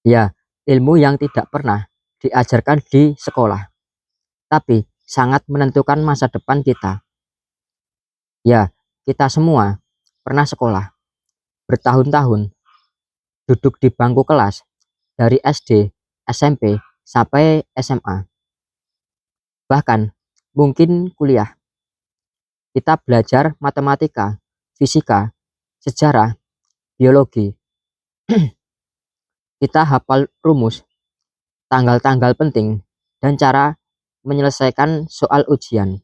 Ya, ilmu yang tidak pernah diajarkan di sekolah, tapi sangat menentukan masa depan kita. Ya, kita semua pernah sekolah bertahun-tahun, duduk di bangku kelas dari SD, SMP, sampai SMA. Bahkan mungkin kuliah, kita belajar matematika, fisika, sejarah, biologi. Kita hafal rumus, tanggal-tanggal penting, dan cara menyelesaikan soal ujian.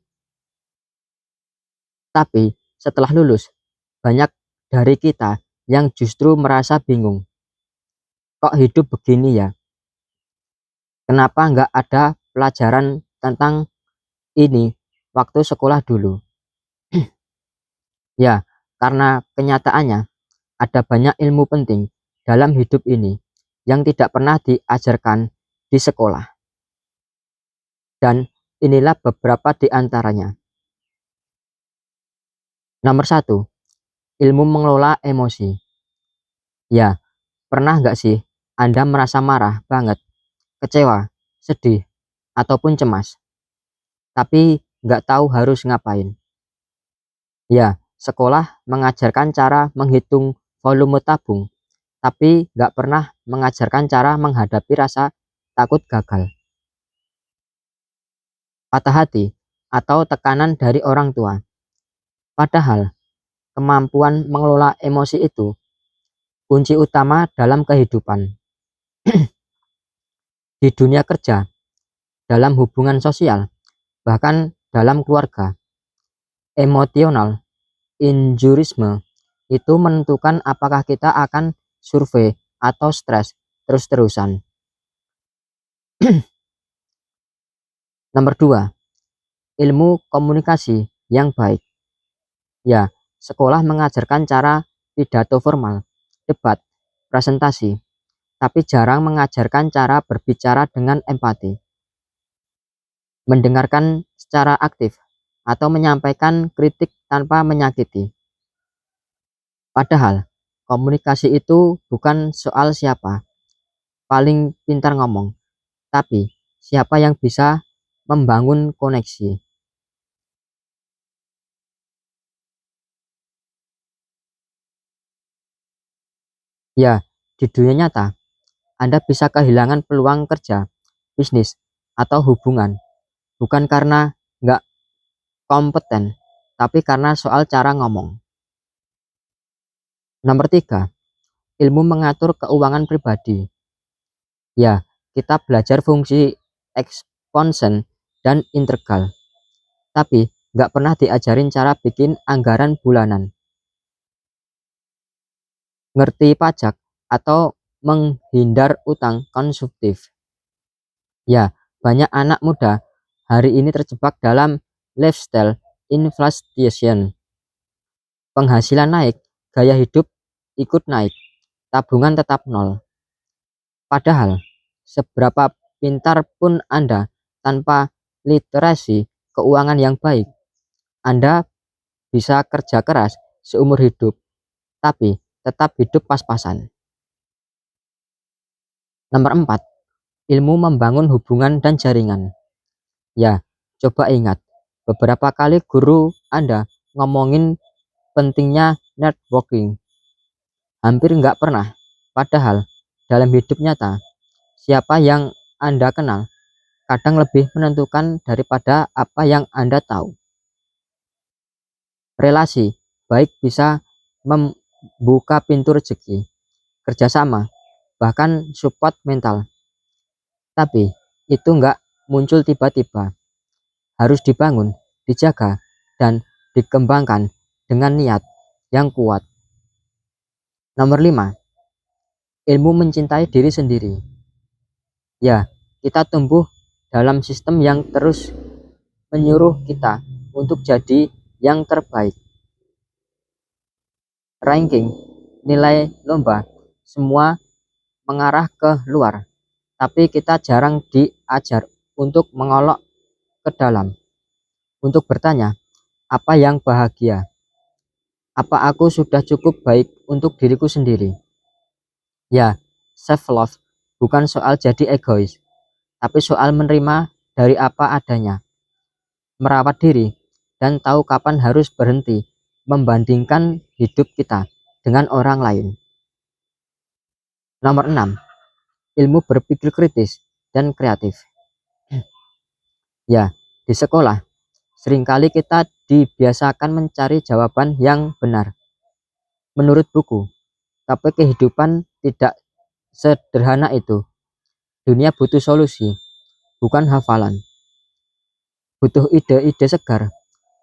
Tapi setelah lulus, banyak dari kita yang justru merasa bingung. Kok hidup begini ya? Kenapa nggak ada pelajaran tentang ini waktu sekolah dulu? Ya, karena kenyataannya ada banyak ilmu penting dalam hidup ini yang tidak pernah diajarkan di sekolah. Dan inilah beberapa di antaranya. Nomor satu, ilmu mengelola emosi. Ya, pernah nggak sih Anda merasa marah banget, kecewa, sedih, ataupun cemas, tapi nggak tahu harus ngapain? Ya, sekolah mengajarkan cara menghitung volume tabung, tapi nggak pernah mengajarkan cara menghadapi rasa takut gagal, patah hati, atau tekanan dari orang tua. Padahal, kemampuan mengelola emosi itu kunci utama dalam kehidupan. Di dunia kerja, dalam hubungan sosial, bahkan dalam keluarga. Emotional injurisme itu menentukan apakah kita akan survei atau stres terus-terusan. Nomor 2, ilmu komunikasi yang baik. Ya, sekolah mengajarkan cara pidato formal, debat, presentasi, tapi jarang mengajarkan cara berbicara dengan empati, mendengarkan secara aktif, atau menyampaikan kritik tanpa menyakiti. Padahal, komunikasi itu bukan soal siapa paling pintar ngomong, tapi siapa yang bisa membangun koneksi. Ya, di dunia nyata, Anda bisa kehilangan peluang kerja, bisnis, atau hubungan, bukan karena nggak kompeten, tapi karena soal cara ngomong. Nomor 3, ilmu mengatur keuangan pribadi. Ya, kita belajar fungsi expansion dan integral, tapi nggak pernah diajarin cara bikin anggaran bulanan, ngerti pajak, atau menghindar utang konsumtif. Ya, banyak anak muda hari ini terjebak dalam lifestyle inflation. Penghasilan naik, gaya hidup ikut naik, tabungan tetap nol. Padahal, seberapa pintar pun Anda tanpa literasi keuangan yang baik, Anda bisa kerja keras seumur hidup, tapi tetap hidup pas-pasan. Nomor 4, ilmu membangun hubungan dan jaringan. Ya, coba ingat, beberapa kali guru Anda ngomongin pentingnya networking. Hampir nggak pernah. Padahal, dalam hidup nyata, siapa yang Anda kenal kadang lebih menentukan daripada apa yang Anda tahu. Relasi baik bisa membuka pintu rezeki, kerjasama, bahkan support mental. Tapi itu nggak muncul tiba-tiba. Harus dibangun, dijaga, dan dikembangkan dengan niat yang kuat. Nomor 5, ilmu mencintai diri sendiri. Ya, kita tumbuh dalam sistem yang terus menyuruh kita untuk jadi yang terbaik. Ranking, nilai lomba, semua mengarah ke luar, tapi kita jarang diajar untuk mengolok ke dalam, untuk bertanya, apa yang bahagia? Apa aku sudah cukup baik untuk diriku sendiri? Ya, self love bukan soal jadi egois, tapi soal menerima dari apa adanya, merawat diri, dan tahu kapan harus berhenti membandingkan hidup kita dengan orang lain. Nomor 6, ilmu berpikir kritis dan kreatif. Ya, di sekolah, seringkali kita dibiasakan mencari jawaban yang benar menurut buku, tapi kehidupan tidak sederhana itu. Dunia butuh solusi, bukan hafalan. Butuh ide-ide segar,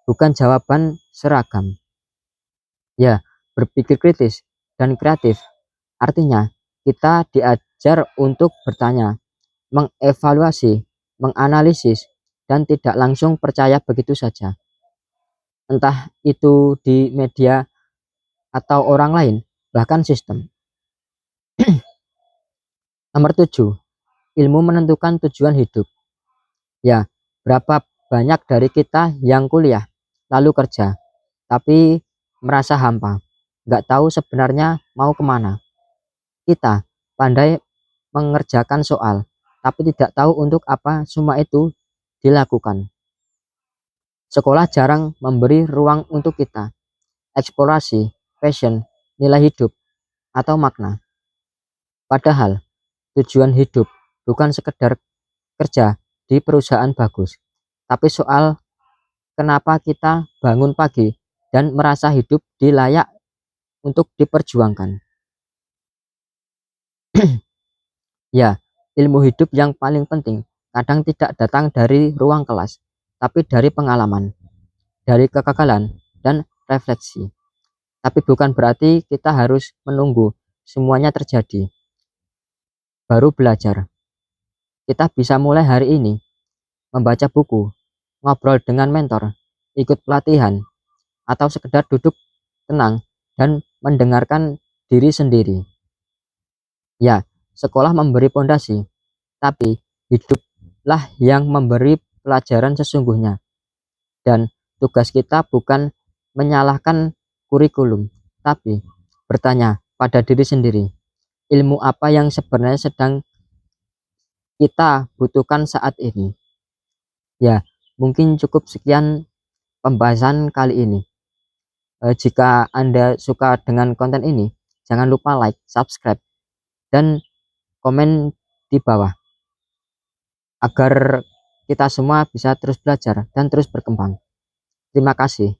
bukan jawaban seragam. Ya, berpikir kritis dan kreatif artinya kita diajar untuk bertanya, mengevaluasi, menganalisis, dan tidak langsung percaya begitu saja. Entah itu di media atau orang lain, bahkan sistem. Nomor 7, ilmu menentukan tujuan hidup. Ya, berapa banyak dari kita yang kuliah, lalu kerja, tapi merasa hampa, nggak tahu sebenarnya mau kemana. Kita pandai mengerjakan soal, tapi tidak tahu untuk apa semua itu dilakukan. Sekolah jarang memberi ruang untuk kita, eksplorasi, passion, nilai hidup, atau makna. Padahal tujuan hidup bukan sekedar kerja di perusahaan bagus, tapi soal kenapa kita bangun pagi dan merasa hidup layak untuk diperjuangkan. Ya, ilmu hidup yang paling penting kadang tidak datang dari ruang kelas, tapi dari pengalaman, dari kegagalan, dan refleksi. Tapi bukan berarti kita harus menunggu semuanya terjadi, baru belajar. Kita bisa mulai hari ini, membaca buku, ngobrol dengan mentor, ikut pelatihan, atau sekedar duduk tenang dan mendengarkan diri sendiri. Ya, sekolah memberi pondasi, tapi hiduplah yang memberi pelajaran sesungguhnya. Dan tugas kita bukan menyalahkan kurikulum, tapi bertanya pada diri sendiri, ilmu apa yang sebenarnya sedang kita butuhkan saat ini. Ya, mungkin cukup sekian pembahasan kali ini. Jika Anda suka dengan konten ini, jangan lupa like, subscribe, dan komen di bawah agar kita semua bisa terus belajar dan terus berkembang. Terima kasih.